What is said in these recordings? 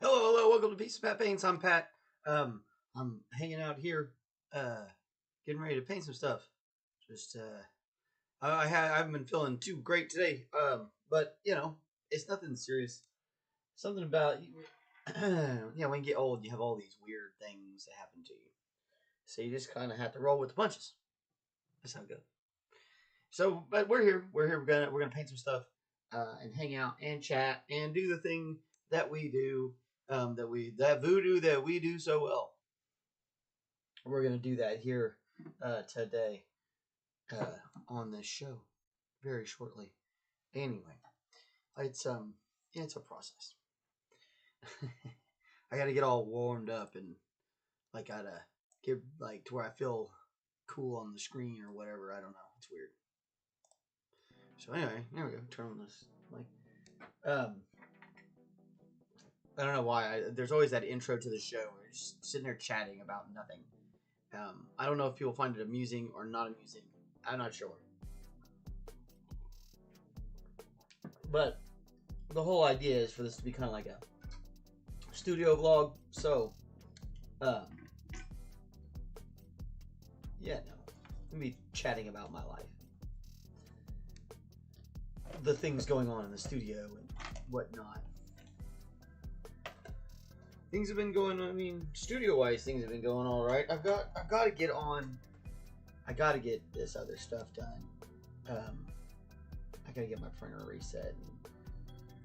Hello, welcome to Piece of Pat Paints. I'm Pat. I'm hanging out here, getting ready to paint some stuff. Just, I haven't been feeling too great today. But you know, it's nothing serious. Something about when you get old, you have all these weird things that happen to you. So you just kind of have to roll with the punches. That's how it goes. So, but we're here. We're gonna paint some stuff, and hang out and chat and do the thing that we do. That voodoo that we do so well. We're gonna do that here today on this show very shortly. Anyway, it's a process. I gotta get all warmed up and like gotta get like to where I feel cool on the screen or whatever. I don't know. It's weird. So anyway, there we go. Turn on this mic. I don't know why. There's always that intro to the show where you're just sitting there chatting about nothing. I don't know if people find it amusing or not amusing. I'm not sure. But the whole idea is for this to be kind of like a studio vlog. So, yeah, no. I'm going to be chatting about my life. The things going on in the studio and whatnot. Things have been going. I mean, studio-wise, things have been going all right. I've got to get on. I got to get this other stuff done. I got to get my printer reset and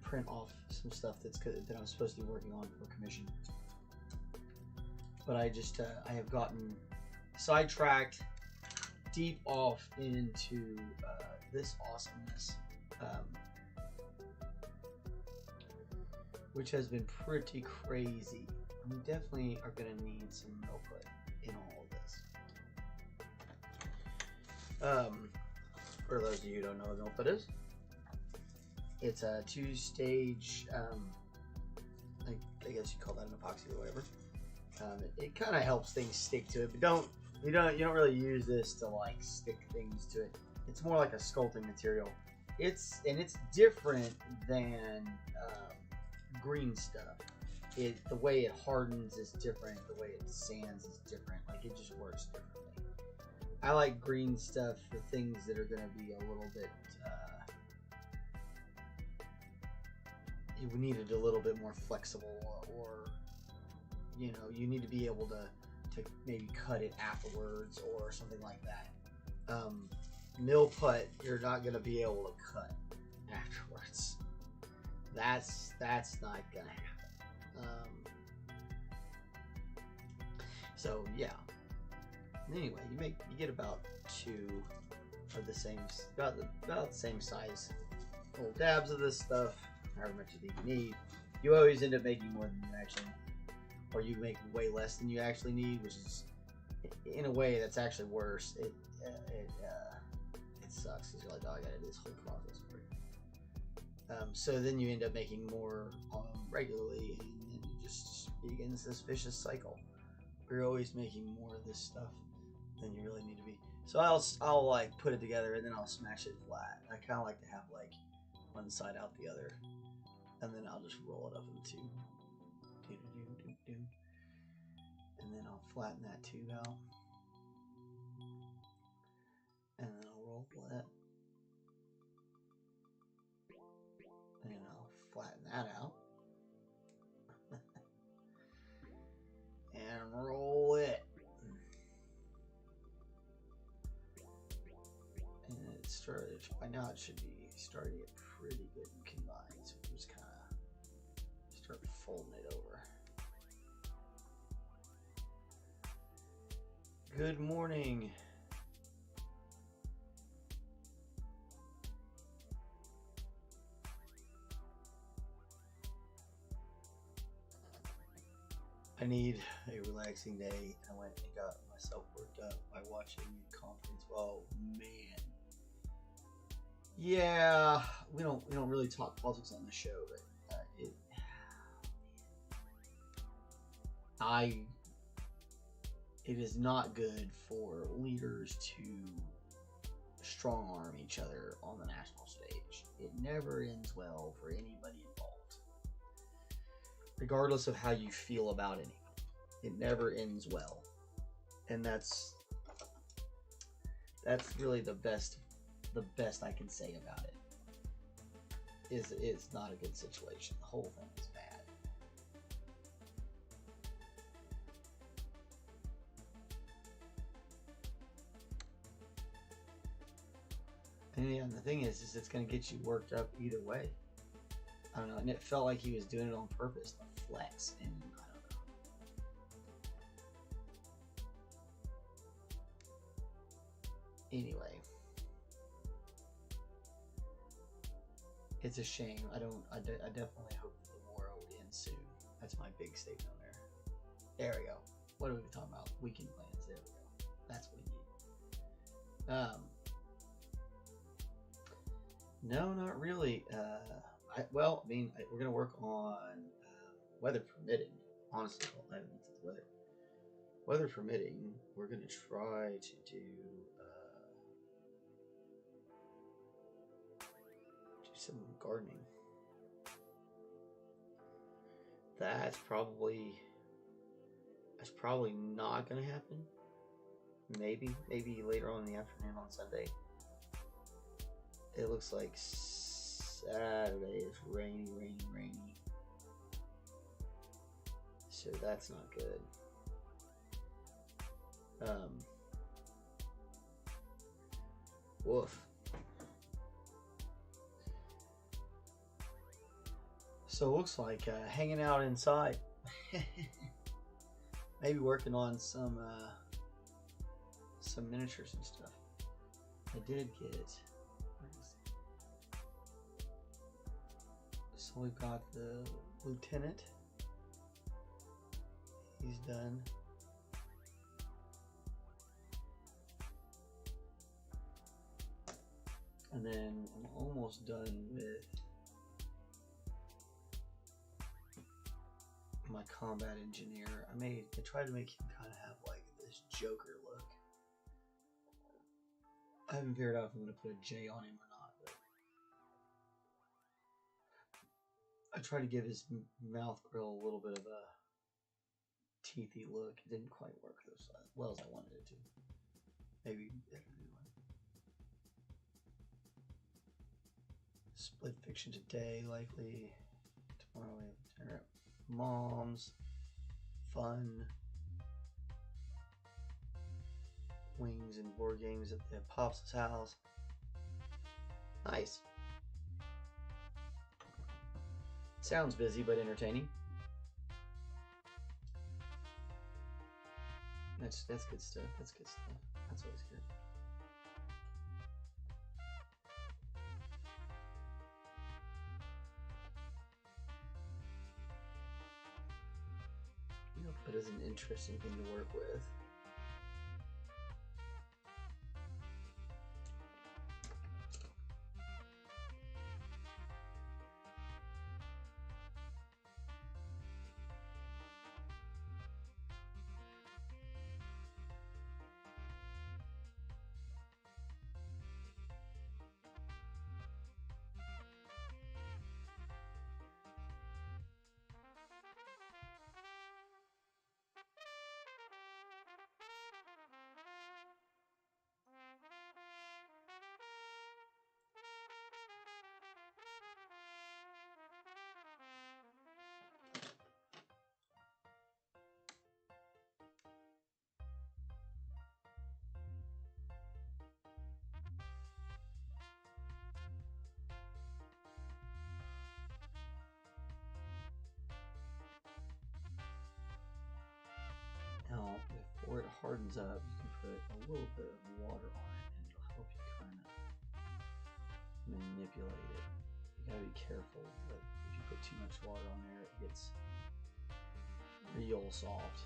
print off some stuff that I'm supposed to be working on for commission. But I have gotten sidetracked deep off into this awesomeness. Which has been pretty crazy. We definitely are going to need some milliput in all of this. For those of you who don't know what milliput is, it's a two-stage, I guess you call that an epoxy or whatever. It kind of helps things stick to it, but you don't really use this to like stick things to it. It's more like a sculpting material. It's different than green stuff. The way it hardens is different. The way it sands is different. Like it just works differently. I like green stuff for things that are going to be a little bit. You need it a little bit more flexible, or you know, you need to be able to maybe cut it afterwards or something like that. Milliput, you're not going to be able to cut afterwards. That's not gonna happen. So yeah. Anyway, you get about two of the same, about the same size little dabs of this stuff, however much you think you need. You always end up making more than you actually, or you make way less than you actually need, which is in a way that's actually worse. It sucks because you're like, oh, I gotta do this whole process for you. So then you end up making more regularly, and then it just begins this vicious cycle. You're always making more of this stuff than you really need to be. So I'll like put it together and then I'll smash it flat. I kind of like to have like one side out the other, and then I'll just roll it up into and then I'll flatten that tube out, and then I'll roll that. And I'll flatten that out. And roll it. started. By now it should be starting to get pretty good and combined. So we just kind of start folding it over. Good morning. I need a relaxing day. I went and got myself worked up by watching the conference. Oh man. Yeah, we don't really talk politics on the show, but it is not good for leaders to strong arm each other on the national stage. It never ends well for anybody involved, regardless of how you feel about anything. It never ends well, and that's really the best I can say about it. It's not a good situation. The whole thing is bad. And yeah, the thing is it's going to get you worked up either way. I don't know, and it felt like he was doing it on purpose to flex, and I don't know. Anyway, it's a shame. I definitely hope that the war will end soon. That's my big statement on there. There we go. What are we talking about? Weekend plans. There we go. That's what we need. No, not really. We're gonna work on weather permitting. Honestly, I haven't looked at the weather. Weather permitting, we're gonna try to do some gardening. That's probably not gonna happen. Maybe later on in the afternoon on Sunday. It looks like Saturday is rainy. So that's not good. Woof. So it looks like hanging out inside. Maybe working on some miniatures and stuff. I did get. So we've got the lieutenant. He's done. And then I'm almost done with my combat engineer. I tried to make him kind of have like this Joker look. I haven't figured out if I'm going to put a J on him or not, but I tried to give his mouth grill a little bit of a teethy look. It didn't quite work as well as I wanted it to. Maybe better anyway. Split fiction today, likely. Tomorrow we have dinner at Mom's. Fun. Wings and board games at the Pops' house. Nice. Sounds busy but entertaining. That's good stuff. That's good stuff. That's always good. Milliput is an interesting thing to work with. opens up, you can put a little bit of water on it and it'll help you kind of manipulate it. You gotta be careful that if you put too much water on there, it gets real soft.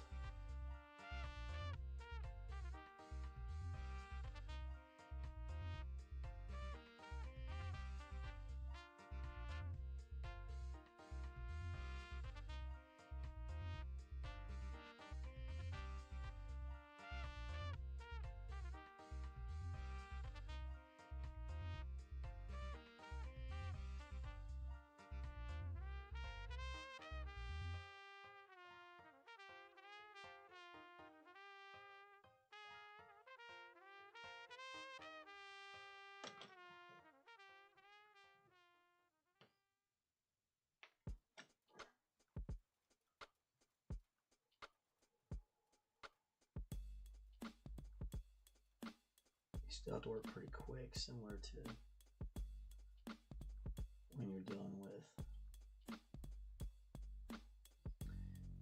You still have to work pretty quick, similar to when you're dealing with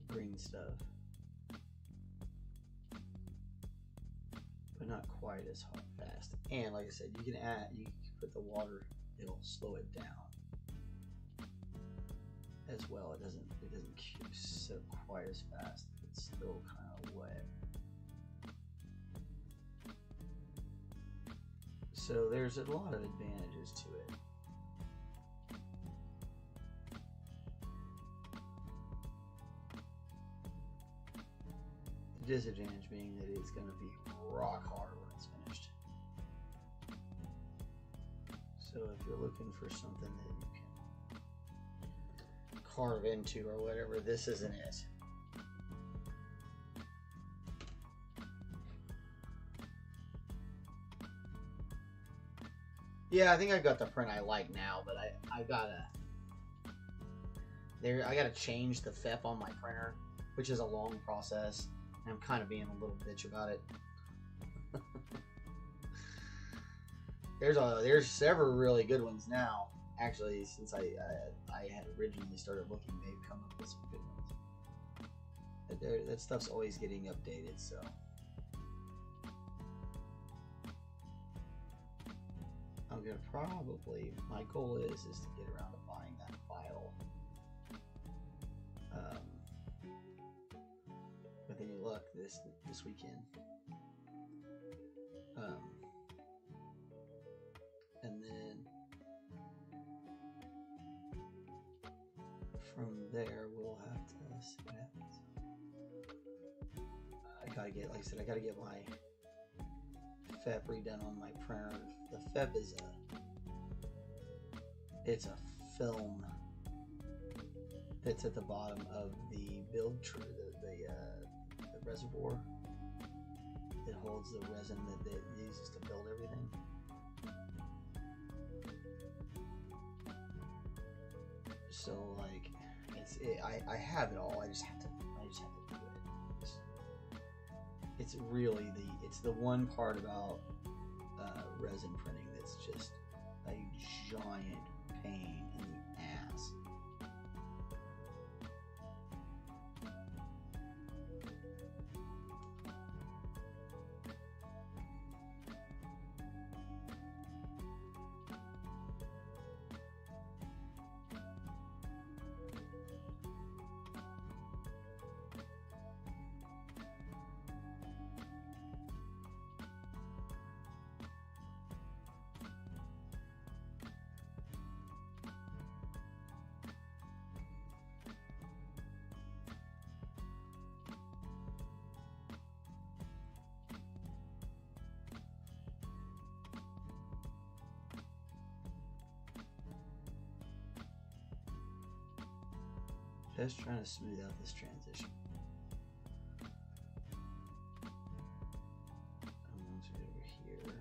green stuff, but not quite as fast. And like I said, you can put the water, it'll slow it down as well. It doesn't cue so quite as fast. It's still kind of wet. So there's a lot of advantages to it. The disadvantage being that it's going to be rock hard when it's finished. So if you're looking for something that you can carve into or whatever, this isn't it. Yeah, I think I got the print I like now, but I gotta change the FEP on my printer, which is a long process, and I'm kind of being a little bitch about it. There's several really good ones now. Actually, since I had originally started looking, they've come up with some good ones. That stuff's always getting updated, so. I'm gonna probably, my goal is to get around to buying that file. With any luck this weekend. And then from there we'll have to see what happens. I gotta get, like I said, I gotta get my FEP redone on my printer. The FEP is it's a film that's at the bottom of the build tree, the reservoir. It holds the resin that it uses to build everything. So like, I have it all. I just have to do it. It's really the one part about resin printing that's just a giant pain in the ass. Just trying to smooth out this transition. I'm going to over here.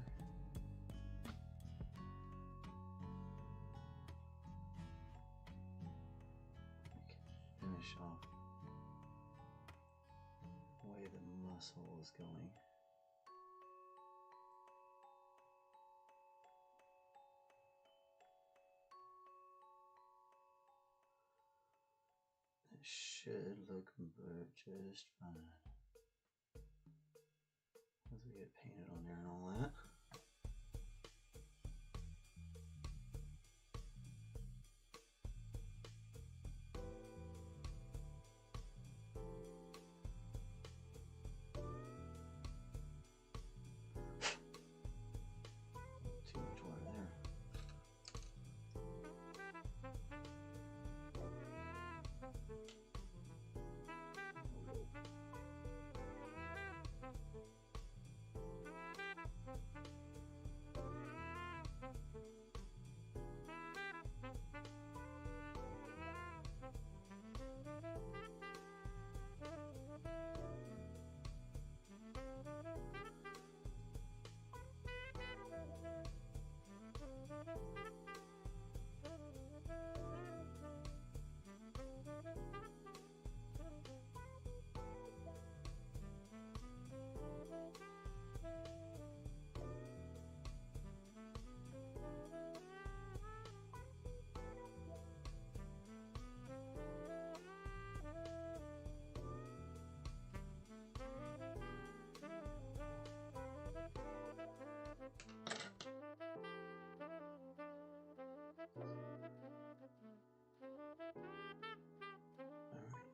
Finish off the way the muscle is going. Should look just fine. it painted on there and all that. Too much water there.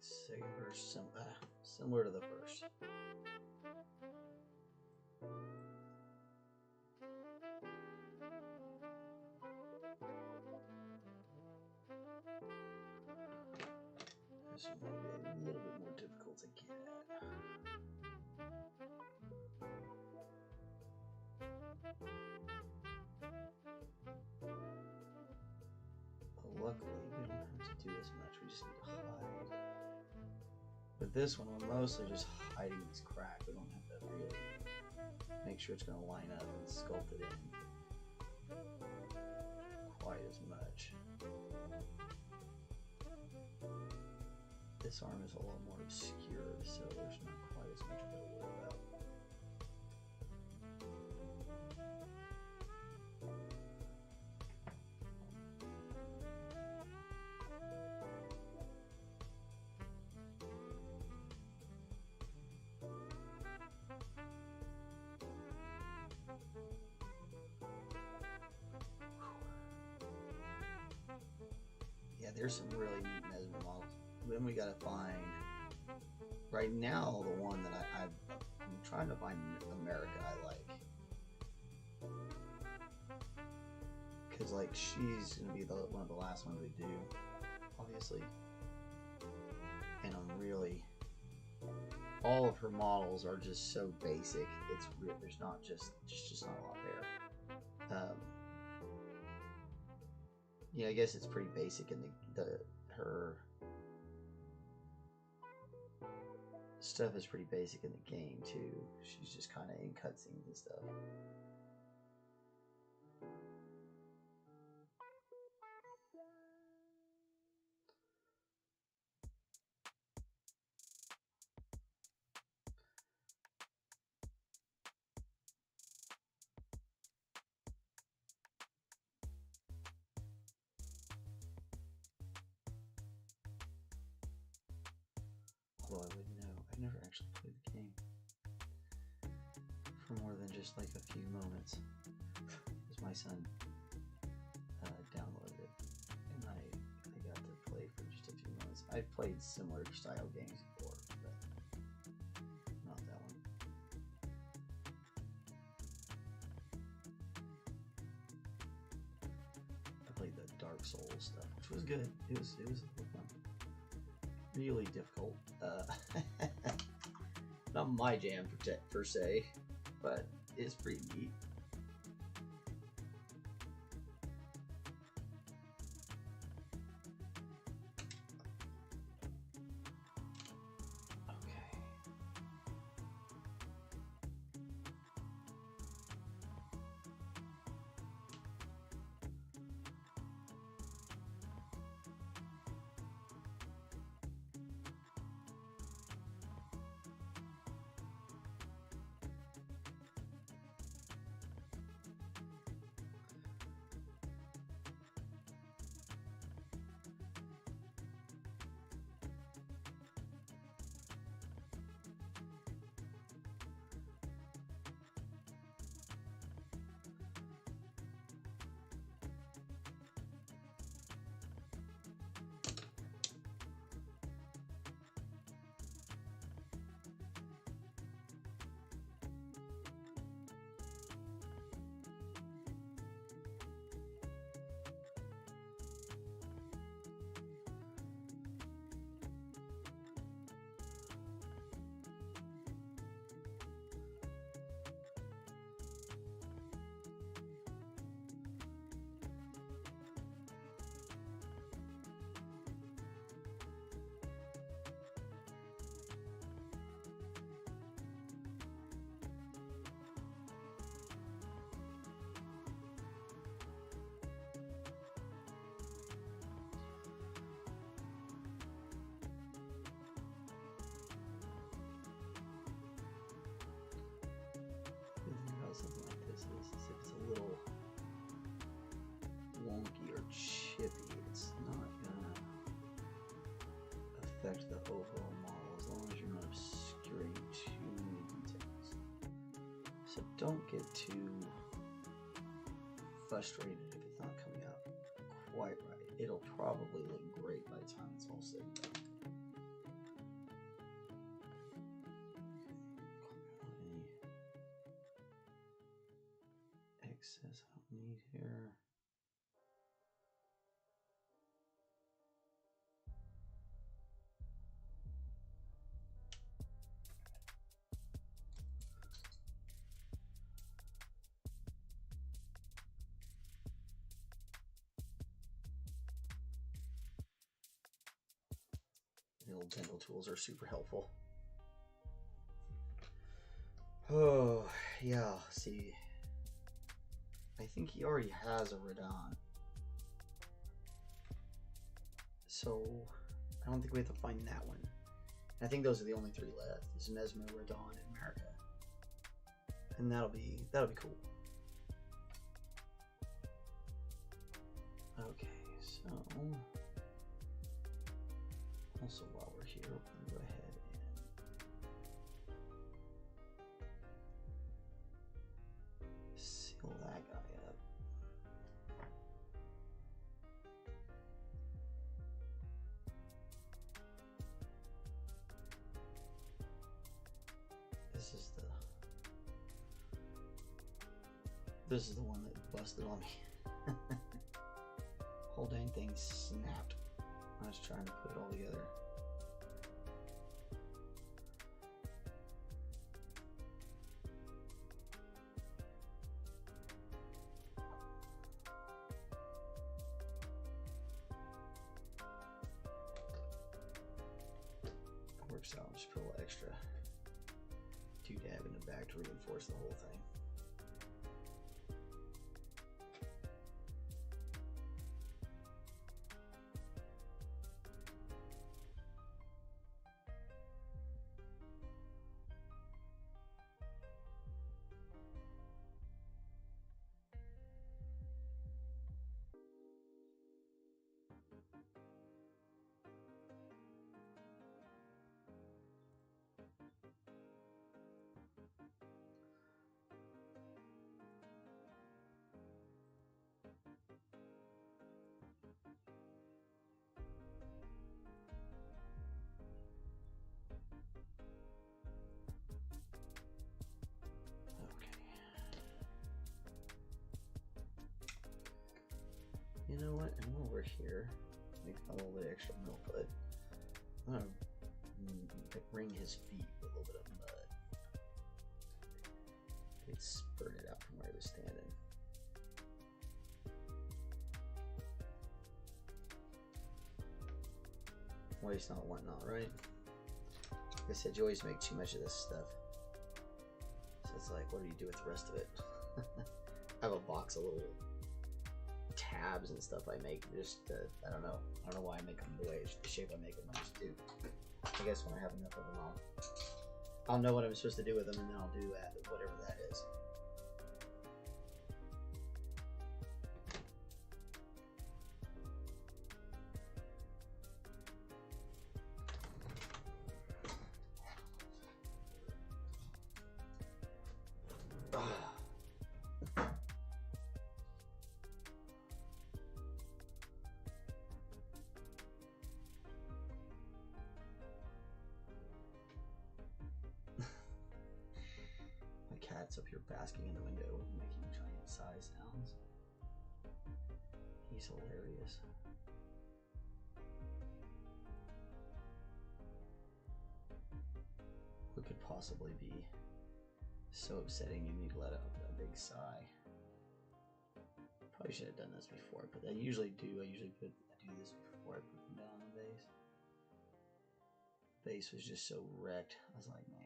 Second verse, similar to the first. This one might be a little bit more difficult to get at. But luckily, we don't have to do as much. We just need to hide. With this one, we're mostly just hiding this crack. We don't have to really make sure it's going to line up and sculpt it in quite as much. This arm is a lot more obscured, so there's not quite as much to worry about. Yeah, there's some really neat mesmer models. Then we gotta find, right now, the one that I'm trying to find America I like. Because, like, she's gonna be one of the last ones we do, obviously. And I'm really, all of her models are just so basic. It's real. There's not just not a lot there. Yeah, I guess it's pretty basic in her stuff is pretty basic in the game too. She's just kind of in cutscenes and stuff. Although I wouldn't know. I've never actually played the game for more than just like a few moments. Because my son downloaded it, and I got to play for just a few moments. I've played similar style games before, but not that one. I played the Dark Souls stuff, which was good. It was fun. Really difficult. Not my jam per se, but it's pretty neat. overall model as long as you're not obscuring too many details. So don't get too frustrated if it's not coming out quite right. It'll probably look great by the time it's all said and done. Any excess I don't need here. The little dental tools are super helpful. Oh, yeah, see. I think he already has a Radon. So, I don't think we have to find that one. I think those are the only 3 left. There's Mesmer, Radon, and America. And that'll be cool. Okay, so also while we're here, we're gonna go ahead and seal that guy up. This is the one that busted on me. Whole dang thing snapped. I was trying to put it all together. Works out. Just put a little extra dab in the back to reinforce the whole thing. You know what? And while we're here, make a little bit extra milliput. I'm gonna wring his feet with a little bit of mud. It spurted out from where he was standing. Waste not, want not, right? Like I said, you always make too much of this stuff. So it's like, what do you do with the rest of it? I have a box of little tabs and stuff I make. Just I don't know why I make them the way the shape I make them. I just do. I guess when I have enough of them, I'll know what I'm supposed to do with them, and then I'll do whatever that is. Cat's up here basking in the window, making giant sigh sounds. He's hilarious. What could possibly be so upsetting you need to let out a big sigh? Probably should have done this before, but I usually do. I do this before I put them down on the base. The base was just so wrecked. I was like, man.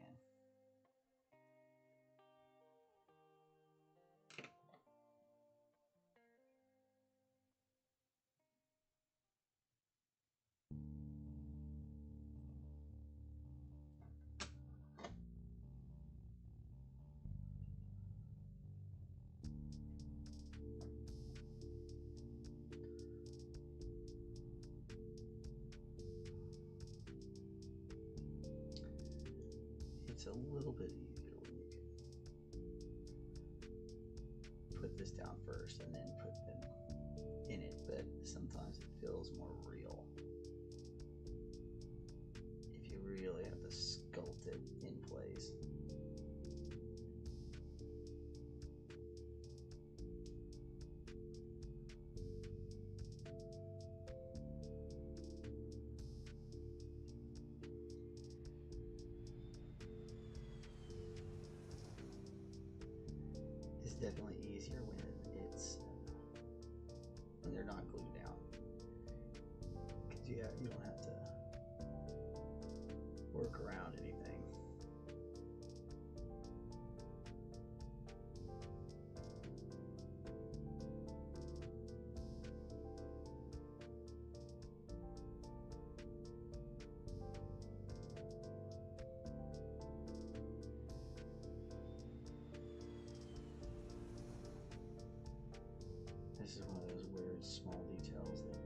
It's a little bit easier when you can put this down first and then put them in it, but sometimes it feels more real if you really have to sculpt it in place. It's definitely easier when they're not glued down, because you don't have to work around anything. This is one of those weird small details that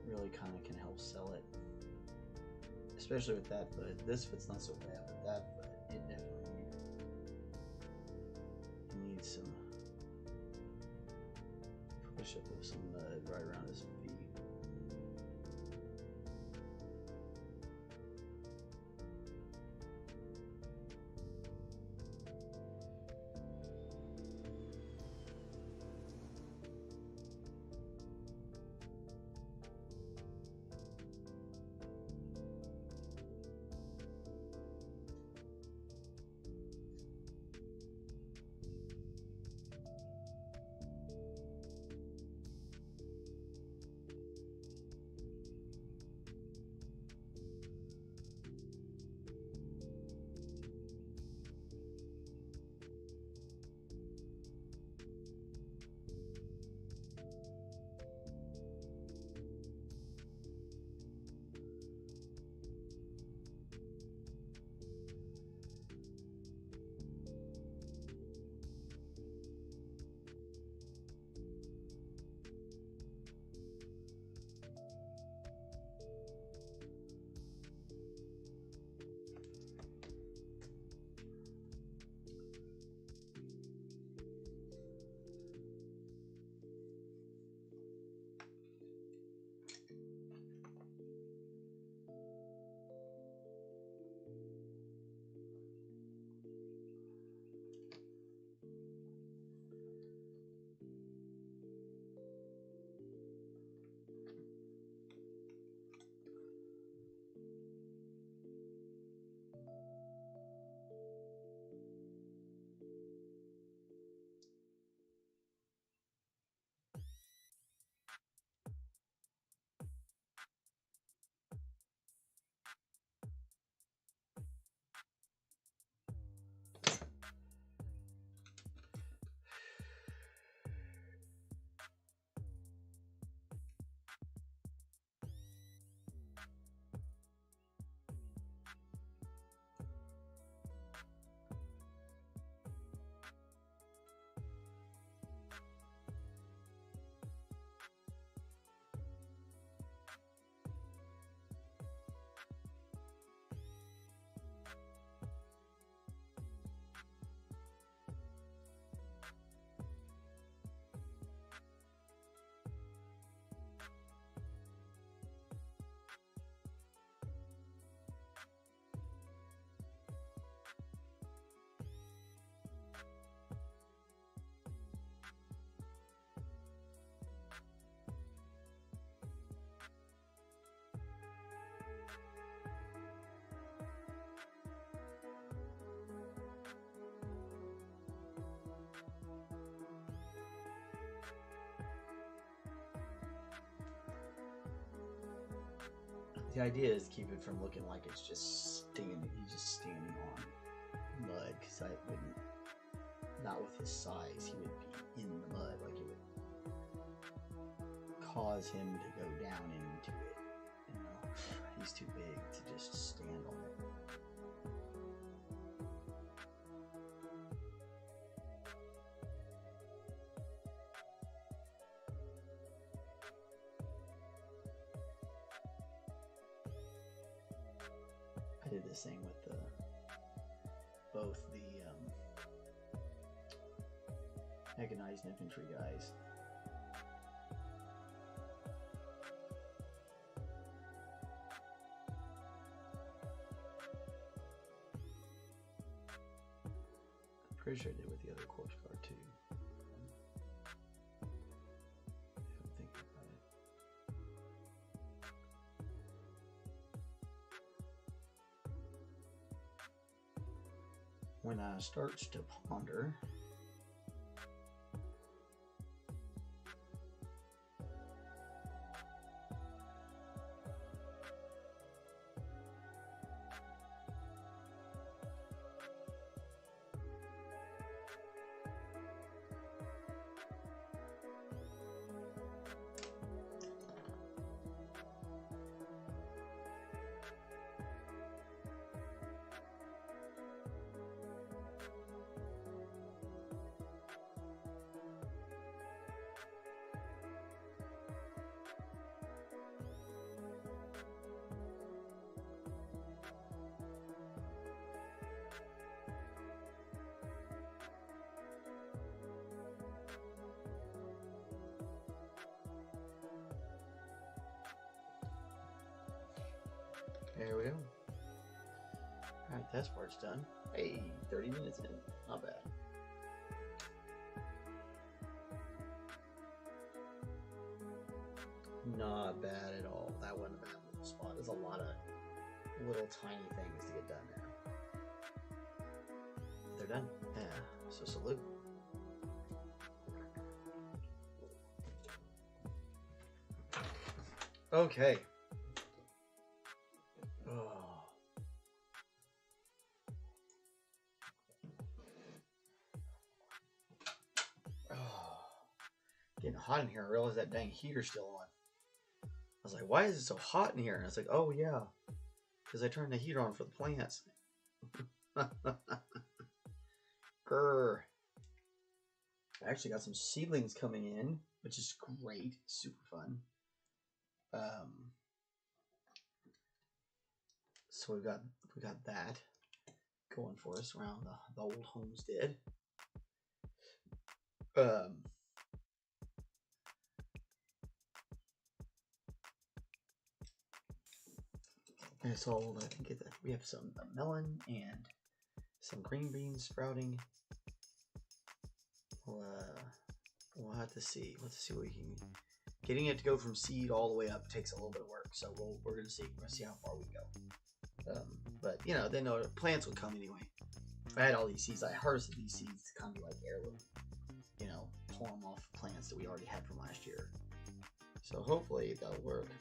really kind of can help sell it, especially with that foot. This foot's not so bad, but that foot, it definitely needs some push up of some mud right around his feet. The idea is to keep it from looking like it's just he's just standing on mud, because I wouldn't, not with his size, he would be in the mud, like it would cause him to go down into it, you know. He's too big to just stand on it. I did this thing with both the mechanized infantry guys. I'm pretty sure I did with the other corpse guard too. I'm thinking about it. When I start to ponder, there we go. Alright, that part's done. Hey, 30 minutes in. Not bad. Not bad at all. That wasn't a bad little spot. There's a lot of little tiny things to get done there. They're done. Yeah, so salute. Okay. Getting hot in here. I realized that dang heater's still on. I was like, why is it so hot in here? And I was like, oh yeah, because I turned the heater on for the plants. Grr. I actually got some seedlings coming in, which is great. Super fun. So we got that going for us around the old homestead. And so I think we have some melon and some green beans sprouting. We'll have to see. Let's see what we can. Getting it to go from seed all the way up takes a little bit of work, so we're gonna see. We're gonna see how far we go. But you know, they know plants will come anyway. I had all these seeds. I harvested these seeds to kind of be like heirloom. You know, pull them off plants that we already had from last year. So hopefully that'll work.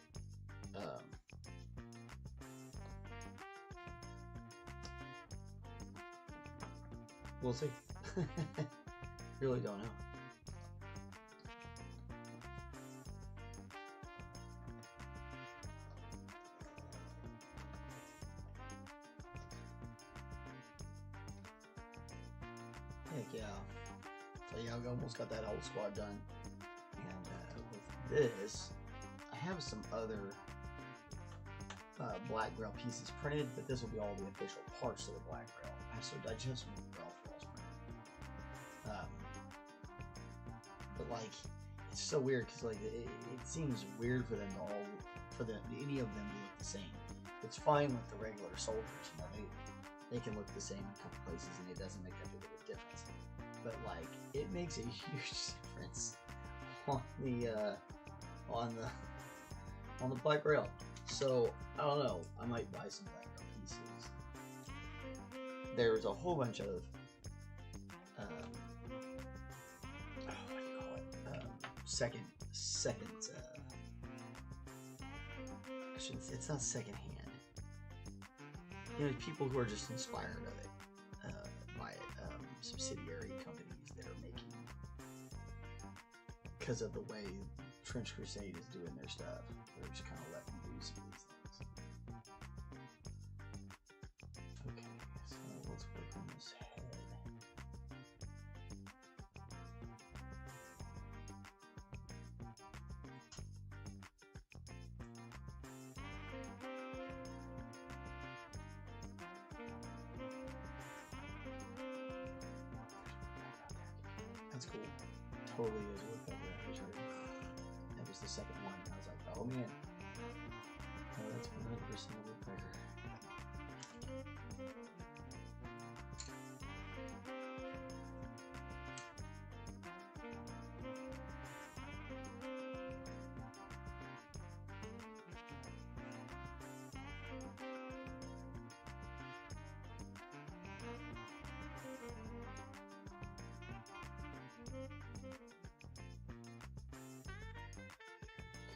We'll see. Really don't know. Heck yeah. So yeah, we almost got that whole squad done. And with this, I have some other black grail pieces printed, but this will be all the official parts of the black grail. So I just have some grail foils printed. But like, it's so weird because like it seems weird for them to all, any of them to look the same. It's fine with the regular soldiers, you know, they can look the same in a couple places and it doesn't make that big of a difference. But like, it makes a huge difference on the black grail. So I don't know, I might buy some black grail pieces. There's a whole bunch of it's not second hand. You know, people who are just inspired of it by it, subsidiary companies that are making, because of the way Trench Crusade is doing their stuff. They're just kind of letting loose of these things. Okay, so let's work on this head. That's cool. Totally is what that was heard. That was the second one. I was like, oh man. Oh, that's 100% a woodpecker.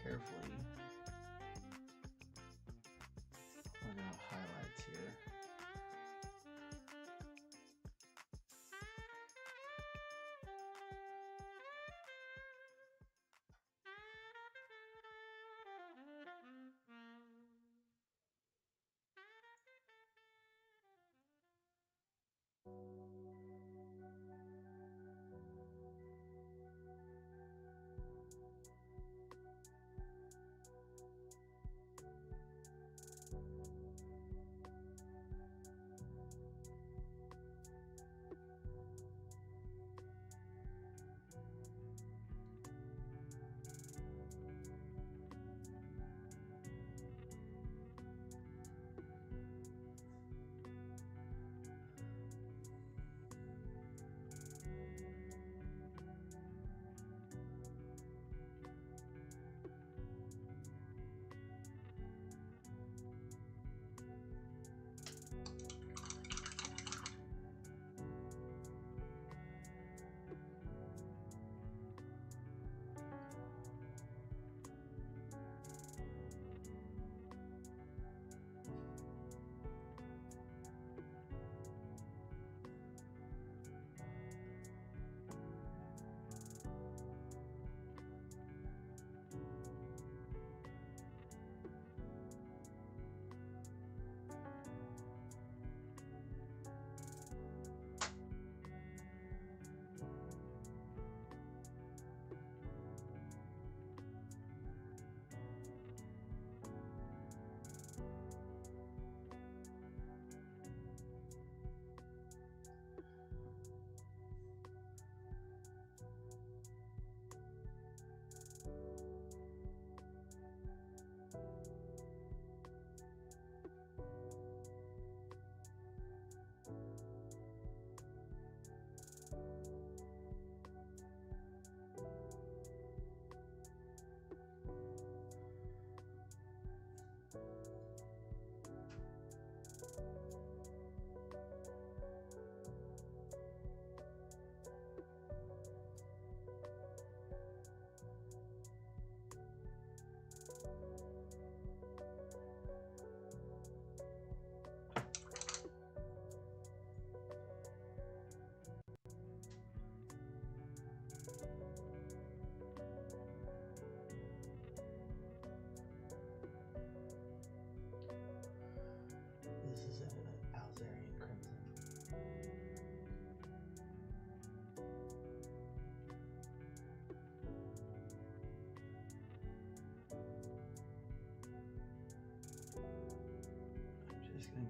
Carefully pulling out highlights here.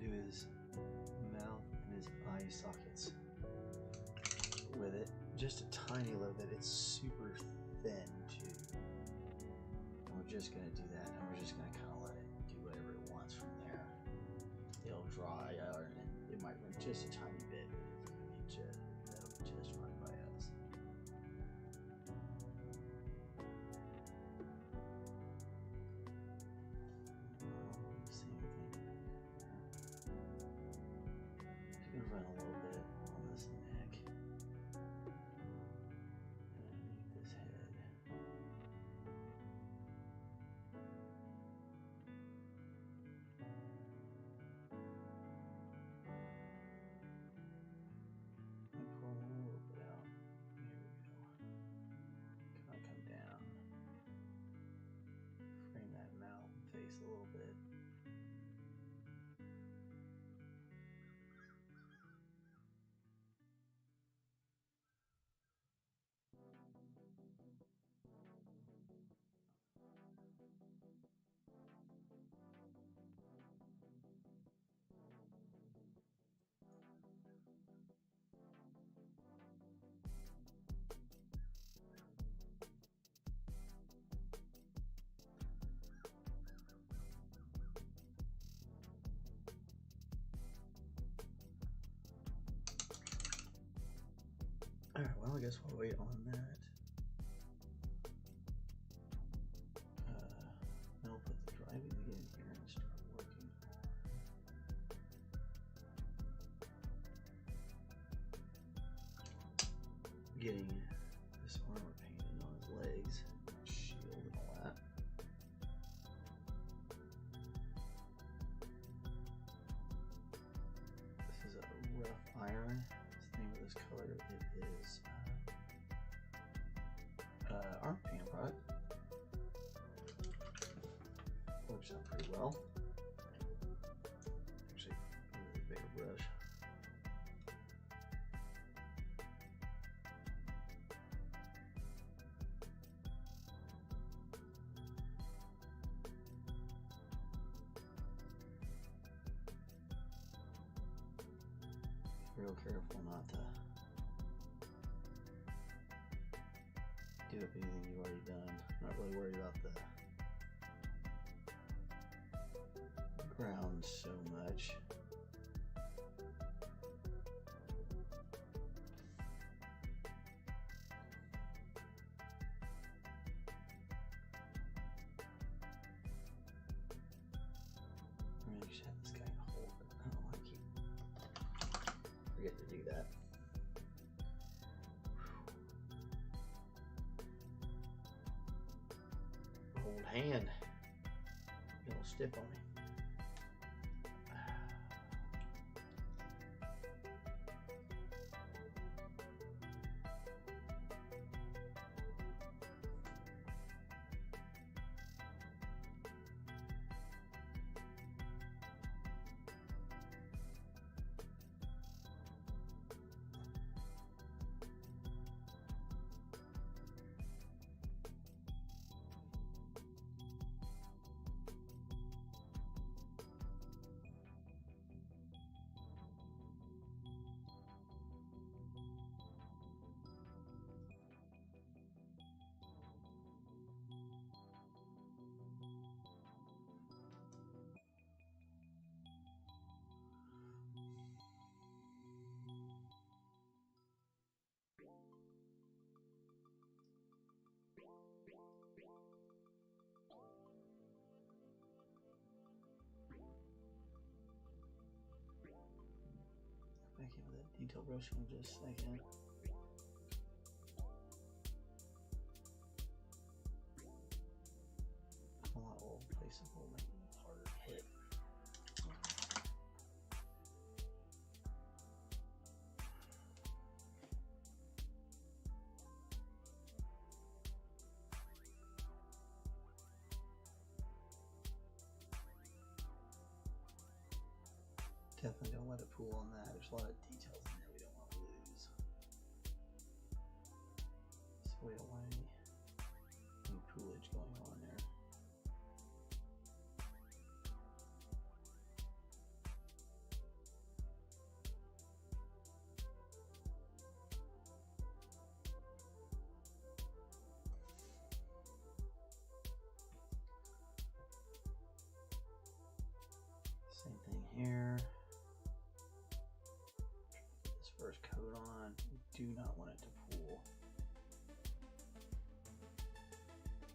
Do his mouth and his eye sockets with it, just a tiny little bit. It's super thin too, and we're just gonna do that, and we're just gonna kind of let it do whatever it wants from there. It'll dry out, and it might run just a tiny bit, but it's gonna be that'll be just fine by us. Run a little bit on this neck and underneath this head. Alright, well, I guess we'll wait on that. I'll put the driving again here and start working on getting this armor painted on his legs, shield and all that. This is a rough iron. The name of this color it is armor paint product. Works out pretty well. Actually, a really bigger brush. Real careful not to do up anything you've already done. Not really worried about the ground so much. I'm gonna just have this guy hold it. I don't want to keep forget to do that. Old hand. A little stiff on me. Back in with that detail brush in just a second. A lot of old places will make it harder to hit. Definitely don't let it pool on that. There's a lot of details in there we don't want to lose. So we don't want any poolage going on there. Same thing here. First coat on. You do not want it to pool.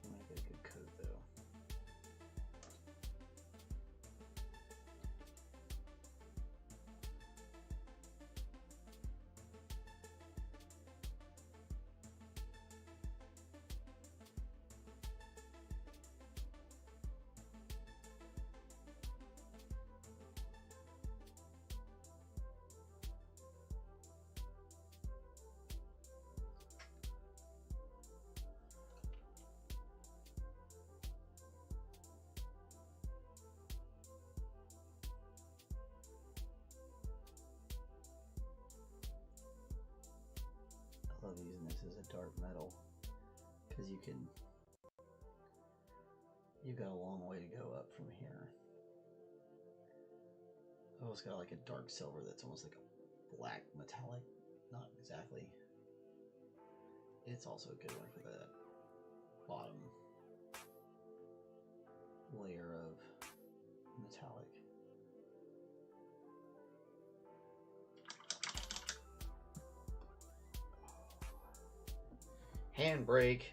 You want to get a good coat though. I love using this as a dark metal because you've got a long way to go up from here. I've almost got like a dark silver that's almost like a black metallic. Not exactly. It's also a good one for the bottom layer of metallic. Handbrake.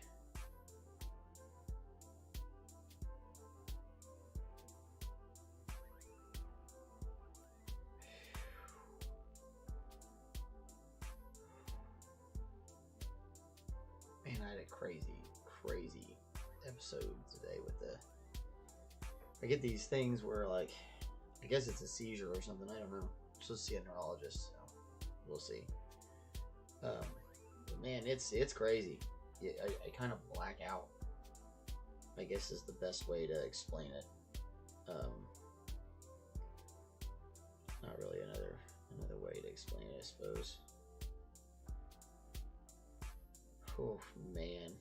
Man, I had a crazy episode today with the... I get these things where, like, I guess it's a seizure or something, I don't know. I'm supposed to see a neurologist, so we'll see. But man, it's crazy. Yeah, I kind of black out, I guess is the best way to explain it. Not really another way to explain it, I suppose. Oh man,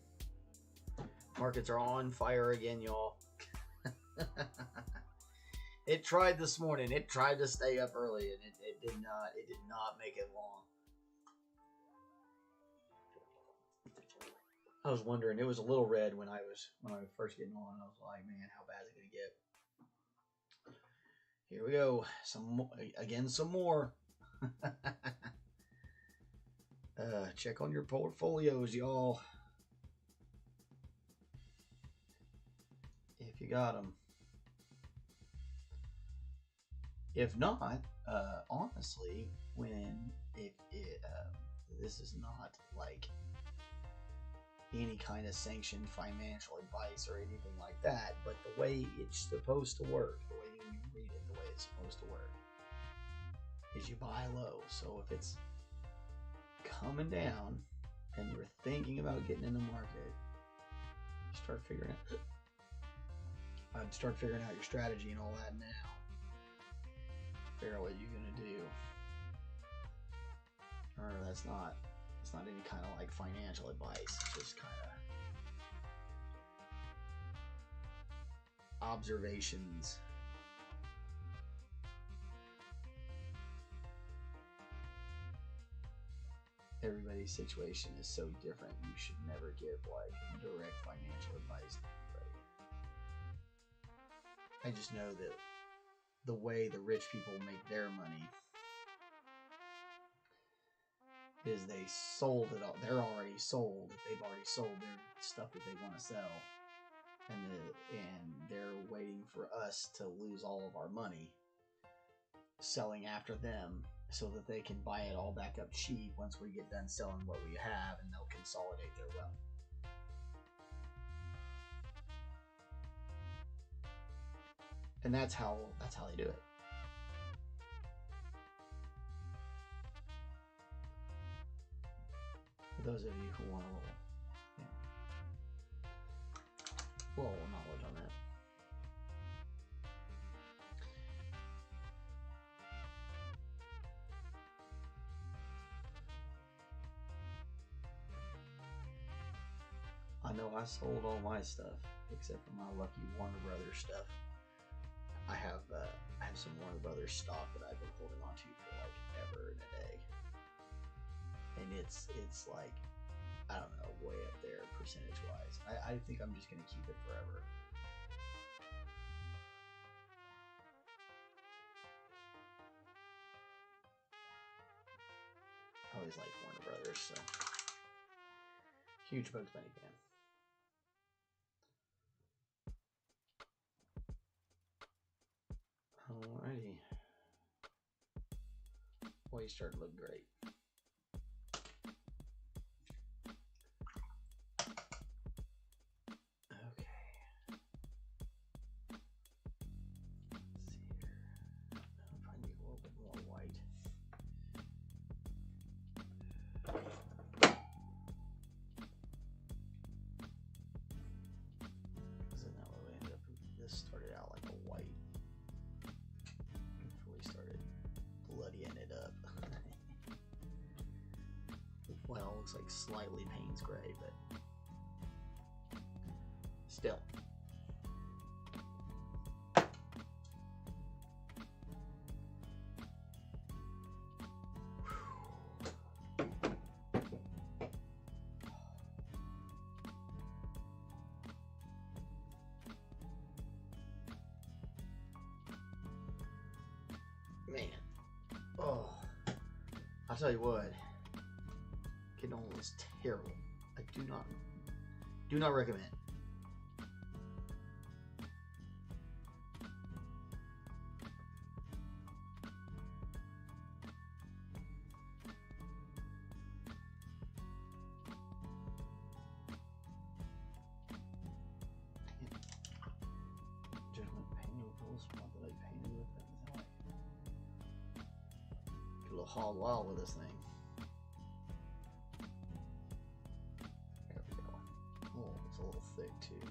markets are on fire again, y'all. It tried this morning. It tried to stay up early, and it did not make it long. I was wondering. It was a little red when I was first getting on. I was like, man, how bad is it gonna get? Here we go. Some more. Check on your portfolios, y'all. If you got them. If not, honestly, this is not like any kind of sanctioned financial advice or anything like that, but the way it's supposed to work, the way you read it, the way it's supposed to work, is you buy low. So if it's coming down and you're thinking about getting in the market, you start figuring out. I'd start figuring out your strategy and all that now. Figure out what you're gonna do. Remember, it's not any kind of like financial advice. It's just kind of observations. Everybody's situation is so different. You should never give like direct financial advice to anybody. I just know that the way the rich people make their money is they sold it all. They're already sold. They've already sold their stuff that they want to sell, and they're waiting for us to lose all of our money selling after them, so that they can buy it all back up cheap once we get done selling what we have, and they'll consolidate their wealth. And that's how they do it. For those of you who want a little knowledge on that. I know I sold all my stuff except for my lucky Warner Brothers stuff. I have some Warner Brothers stock that I've been holding on to for like ever and a day, and it's like, I don't know, way up there percentage wise. I think I'm just gonna keep it forever. I always liked Warner Brothers, so huge Bugs Bunny fan. Alrighty. Boy, you started to look great. Okay. Let's see here. I'll probably need a little bit more white. So now we ended up, this started out like a white. Started bloodying it up. Well, it looks like slightly Payne's gray, but still. Man, oh, I'll tell you what, getting on was terrible. I do not recommend. Hog wild with this thing. There we go. Oh, it's a little thick too.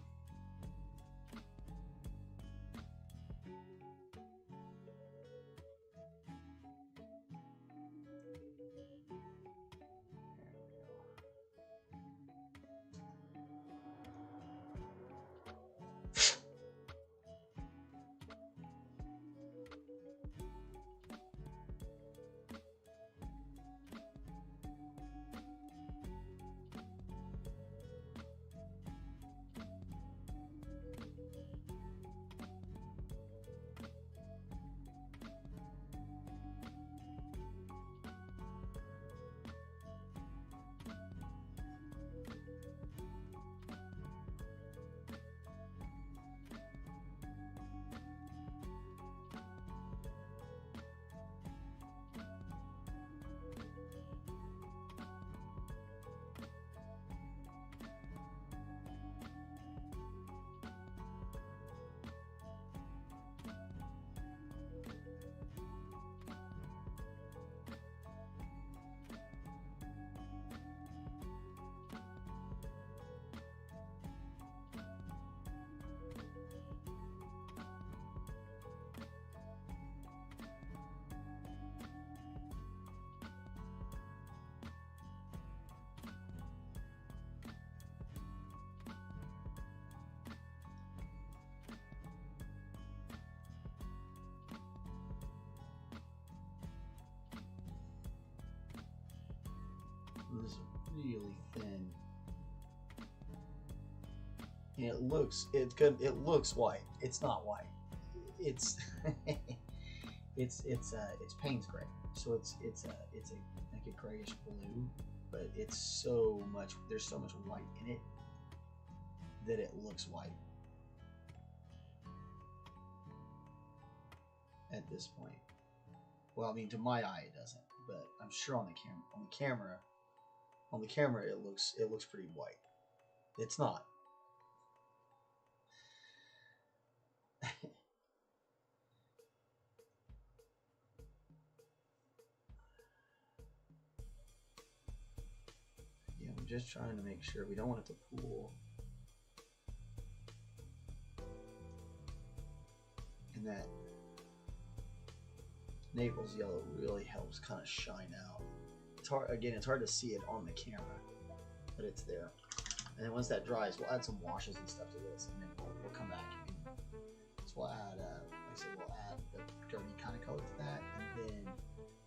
This is really thin. And it looks white. It's not white. It's it's Payne's gray. So it's like a grayish blue, but it's so much, there's so much white in it that it looks white at this point. Well, I mean, to my eye it doesn't, but I'm sure on the camera it looks pretty white. It's not. Yeah, I'm just trying to make sure we don't want it to pool. And that Naples yellow really helps kind of shine out. It's hard, again, it's hard to see it on the camera, but it's there. And then once that dries, we'll add some washes and stuff to this, and then we'll come back. So we'll add, like I said, we'll add the dirty kind of color to that, and then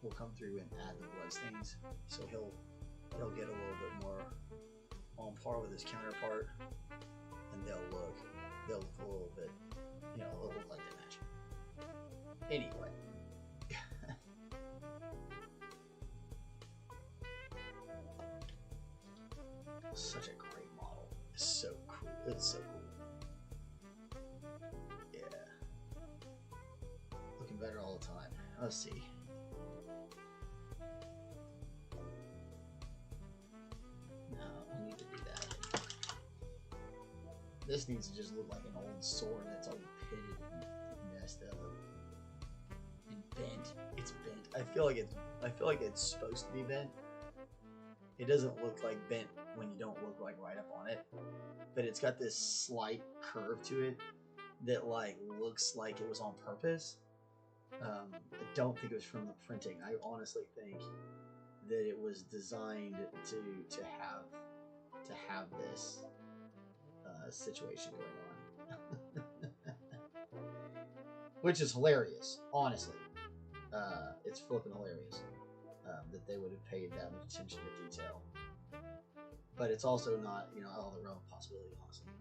we'll come through and add the blood stains. So he'll get a little bit more on par with his counterpart, and they'll look a little bit, you know, they'll look like they match. Anyway. Such a great model. It's so cool. It's so cool. Yeah. Looking better all the time. Let's see. No, we need to do that. This needs to just look like an old sword that's all pitted and messed up. And bent. It's bent. I feel like it's supposed to be bent. It doesn't look like bent when you don't look like right up on it, but it's got this slight curve to it that like looks like it was on purpose. I don't think it was from the printing. I honestly think that it was designed to have this situation going on, which is hilarious. Honestly, it's flipping hilarious. That they would have paid that much attention to detail. But it's also not, you know, out of the realm of possibility, honestly.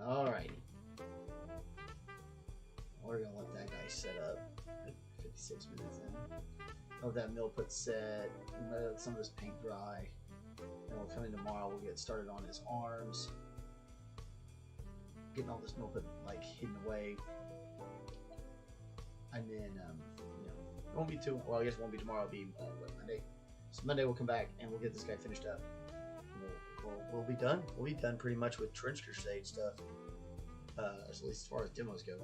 Alrighty. We're going to let that guy set up. 56 minutes in. of that milliput set, let some of this paint dry, and we'll come in tomorrow. We'll get started on his arms, getting all this milliput like hidden away, and then it won't be too well. I guess it won't be tomorrow. It'll be Monday. So Monday we'll come back and we'll get this guy finished up. We'll be done. We'll be done pretty much with Trench Crusade stuff, at least as far as demos go.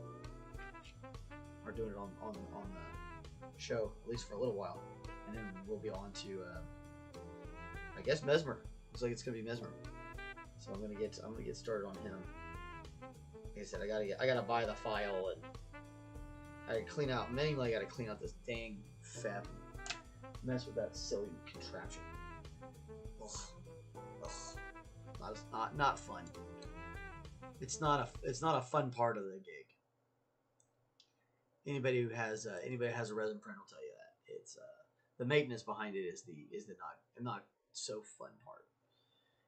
We're doing it on the show, at least for a little while, and then we'll be on to I guess Mesmer. Looks like it's gonna be Mesmer. So I'm gonna get started on him. Like I said, I gotta buy the file, and I gotta clean out. Mainly, I gotta clean out this dang FEP. Mess with that silly contraption. Not fun. It's not a fun part of the gig. Anybody who has a resin print will tell you that it's the maintenance behind it is the not so fun part.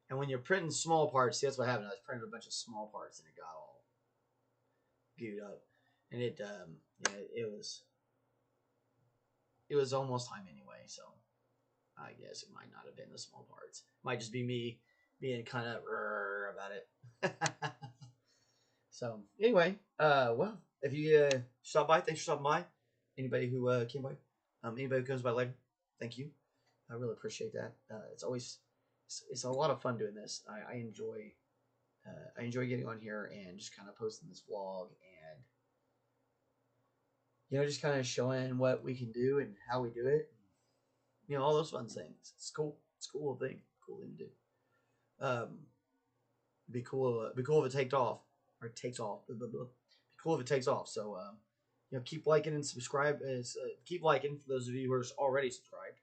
And when you're printing small parts, see, that's what happened. I was printing a bunch of small parts and it got all gooed up, and it was almost time anyway. So I guess it might not have been the small parts. It might just be me being kind of about it. So anyway, well, if you stop by, thanks for stopping by. Anybody who came by, anybody who comes by later, thank you. I really appreciate that. It's a lot of fun doing this. I enjoy getting on here and just kind of posting this vlog and just kind of showing what we can do and how we do it. All those fun things. It's cool. It's a cool thing. Cool thing to do. Be cool if it takes off. Or it takes off. Blah, blah, blah. Be cool if it takes off. So keep liking and subscribe. Keep liking for those of you who are already subscribed,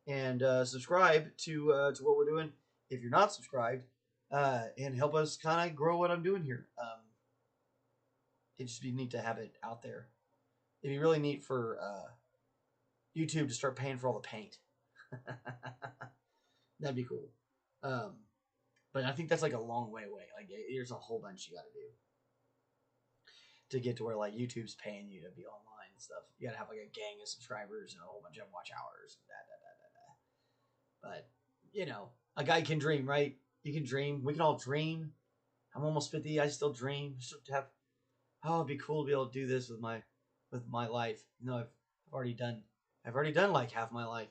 and subscribe to what we're doing if you're not subscribed, and help us kind of grow what I'm doing here. It'd just be neat to have it out there. It'd be really neat for YouTube to start paying for all the paint. That'd be cool. But I think that's like a long way away. Like, there's a whole bunch you got to do to get to where like YouTube's paying you to be online and stuff. You got to have like a gang of subscribers and a whole bunch of watch hours and But a guy can dream, right? You can dream. We can all dream. I'm almost 50. I still dream. It'd be cool to be able to do this with my life. I've already done like half my life.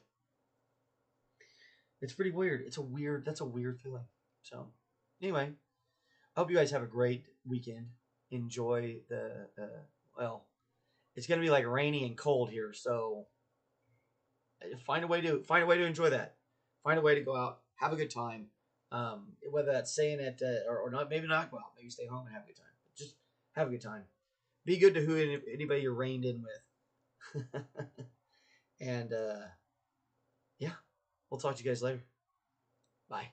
It's pretty weird. That's a weird feeling. So, anyway, I hope you guys have a great weekend. Enjoy it's gonna be like rainy and cold here, so find a way to enjoy that. Find a way to go out, have a good time. Whether that's staying at or not, maybe not go out, maybe stay home and have a good time. Just have a good time. Be good to anybody you're reined in with. And yeah, we'll talk to you guys later. Bye.